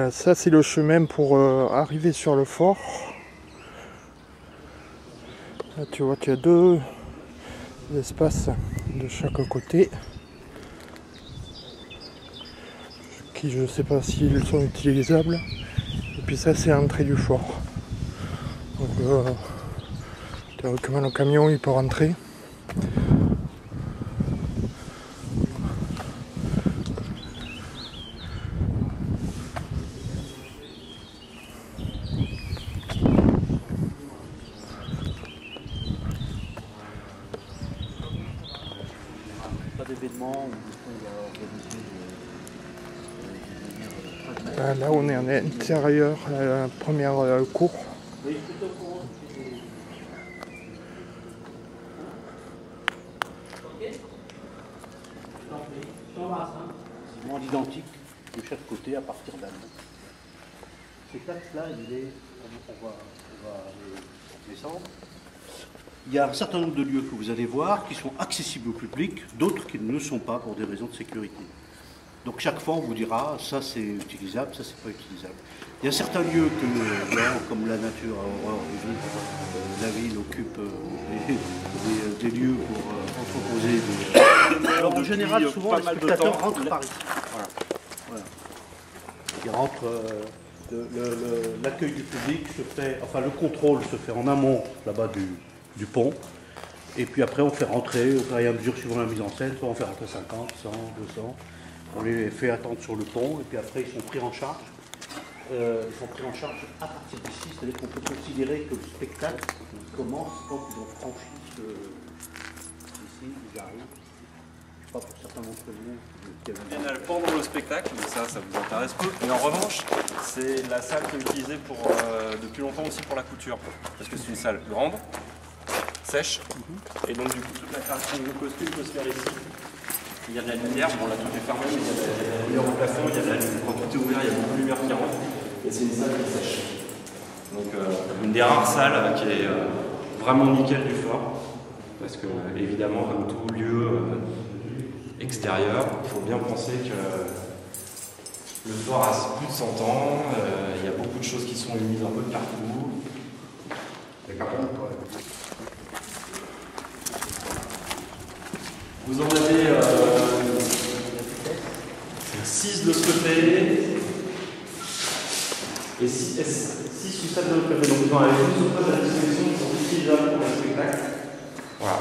Voilà, ça c'est le chemin pour arriver sur le fort. Là, tu vois, tu as deux espaces de chaque côté. Qui je sais pas s'ils sont utilisables. Et puis ça c'est l'entrée du fort. Donc théoriquement le camion il peut rentrer. Pas d'événement où il va organiser Là on est en intérieur, la première cour. oui, tout au courant. Quasiment identique de chaque côté à partir d'un. Cet axe-là, il est. On va aller descendre. Il y a un certain nombre de lieux que vous allez voir qui sont accessibles au public, d'autres qui ne le sont pas pour des raisons de sécurité. Donc chaque fois on vous dira ça c'est utilisable, ça c'est pas utilisable. Il y a certains lieux que, comme la nature a horreur des villes, la ville occupe des lieux pour entreposer des. Alors en général souvent les spectateurs rentrent par ici. Voilà. Ils rentrent, l'accueil du public se fait, enfin le contrôle se fait en amont là-bas du pont. Et puis après on fait rentrer au fur et à mesure suivant la mise en scène, soit on fait rentrer 50, 100, 200. On les fait attendre sur le pont et puis après ils sont pris en charge. Ils sont pris en charge à partir d'ici, c'est-à-dire qu'on peut considérer que le spectacle commence quand ils ont franchi ici, ils arrivent. Je sais pas pour certains d'entre vous. Biennale pendant le spectacle, mais ça vous intéresse peu. Mais en revanche, c'est la salle qui est utilisée depuis longtemps aussi pour la couture. Parce que c'est une salle grande, sèche, et donc du coup toute la création de costumes peut se faire ici. Il y a de la lumière, bon là tout est fermé, mais il y a de la lumière au plafond, il y a de la lumière, quand tout est ouvert, il y a beaucoup de lumière qui rentre, et c'est une salle qui sèche. Donc une des rares salles qui est vraiment nickel du fort, parce que évidemment comme tout lieu extérieur, il faut bien penser que le fort a plus de 100 ans, il y a beaucoup de choses qui sont unies un peu de partout. Vous en avez 6 de ce côté et 6 sous cette de l'autre côté. Donc vous en avez 12 au à la disposition qui sont utilisables pour le spectacle. Voilà.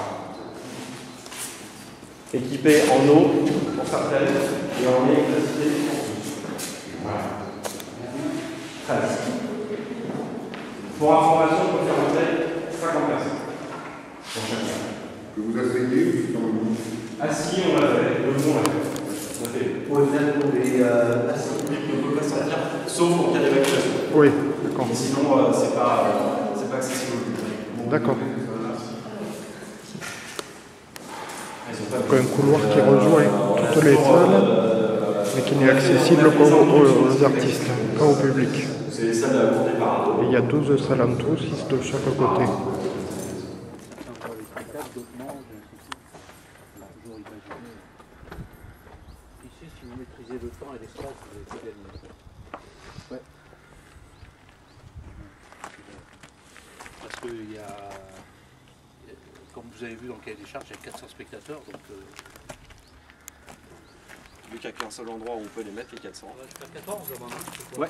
Équipés en eau pour certaines et en électricité. Voilà. 13. Pour information, on peut faire rentrer 50 personnes. Pour chaque salle. Que vous asseyez ou Assis, on l'a fait, le bon, on l'a fait. Pour les On ne peut pas sortir, sauf en cas d'évacuation. Oui, d'accord. Sinon, c'est pas accessible au public. D'accord. Donc un couloir qui rejoint toutes les salles, mais qui n'est accessible qu'aux artistes, pas au public. C'est les salles à court départ. Et il y a 12 salles en tout, 6 de chaque côté. Ici, si vous maîtrisez le temps et l'espace, vous avez tout gagné. Ouais. Parce que il y a, comme vous avez vu dans le cahier des charges, il y a 400 spectateurs, donc. Vu qu'il n'y a qu'un seul endroit où on peut les mettre, les 400. Jusqu'à 14, Ouais,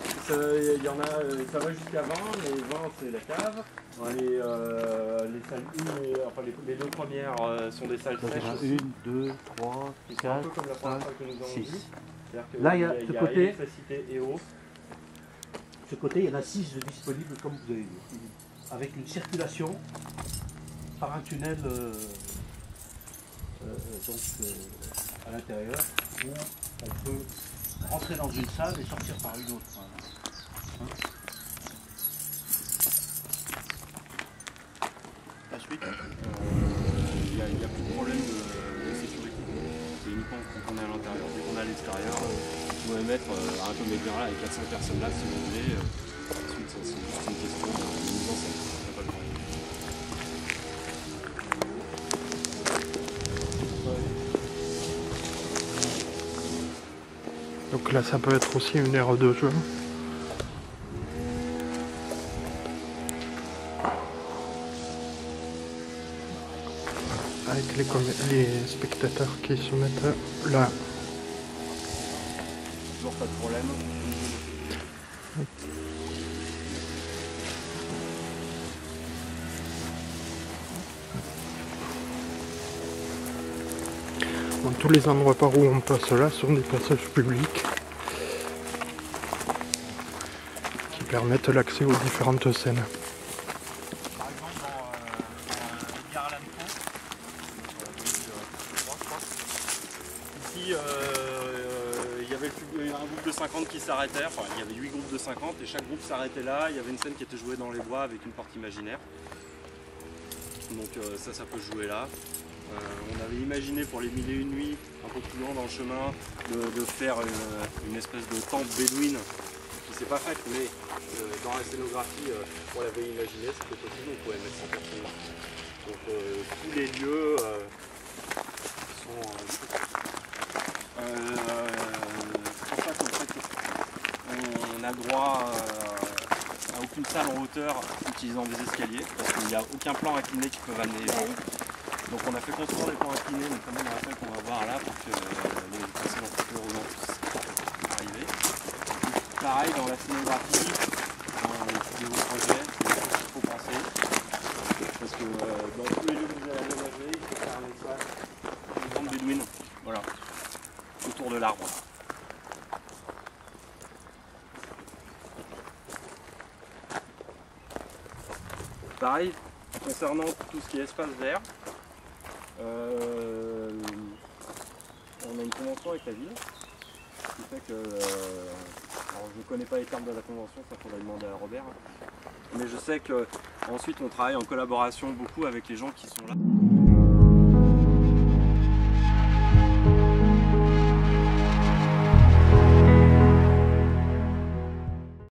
il y en a, ça va jusqu'à 20, mais 20 c'est la cave. Ouais. Les salles 1 et enfin les deux premières sont des salles sèches. 1, 2, 3, Qui sont un 4, peu comme la première fois que nous avons 6. vu. Là, il y a ce côté. Électricité et eau. Ce côté, il y en a 6 disponibles, comme vous avez vu. Avec une circulation par un tunnel à l'intérieur, où on peut rentrer dans une salle et sortir par une autre. Hein. La suite, Il n'y a plus de problème de sécurité. C'est uniquement quand on est à l'intérieur. Dès qu'on est à l'extérieur, vous pouvez mettre un comédien là avec 400 personnes là si vous voulez. Ensuite, c'est juste une question de mise en scène. Il n'y a pas de problème. Donc là ça peut être aussi une aire de jeu. avec les spectateurs qui se mettent là. Toujours pas de problème. Bon, tous les endroits par où on passe là sont des passages publics qui permettent l'accès aux différentes scènes. Par exemple, dans Edgar Allan Poe, ici, il y avait un groupe de 50 qui s'arrêtait, enfin il y avait 8 groupes de 50 et chaque groupe s'arrêtait là, il y avait une scène qui était jouée dans les bois avec une porte imaginaire. Donc ça peut jouer là. On avait imaginé pour les 1001 nuits, un peu plus loin dans le chemin, de faire une espèce de tente bédouine qui s'est pas faite, mais dans la scénographie, on l'avait imaginé, c'était possible, on pouvait mettre 100 personnes là. Donc tous les lieux sont... c'est pour ça qu'en fait, on a droit à aucune salle en hauteur utilisant des escaliers, parce qu'il n'y a aucun plan incliné qui peut amener les gens. Donc on a fait construire des plans inclinés, notamment dans la salle qu'on va voir là, pour que les personnes en fauteuil roulant puissent arriver. Et pareil dans la scénographie, dans les vidéos projets, c'est des choses qu'il faut penser. Parce que dans tous les lieux que vous allez aménager, il faut faire un espace, une grande bédouine, voilà, autour de l'arbre. Pareil, concernant tout ce qui est espace vert, on a une convention avec la ville, ce qui fait que, alors je ne connais pas les termes de la convention, ça faudrait demander à Robert, mais je sais qu'ensuite on travaille en collaboration beaucoup avec les gens qui sont là.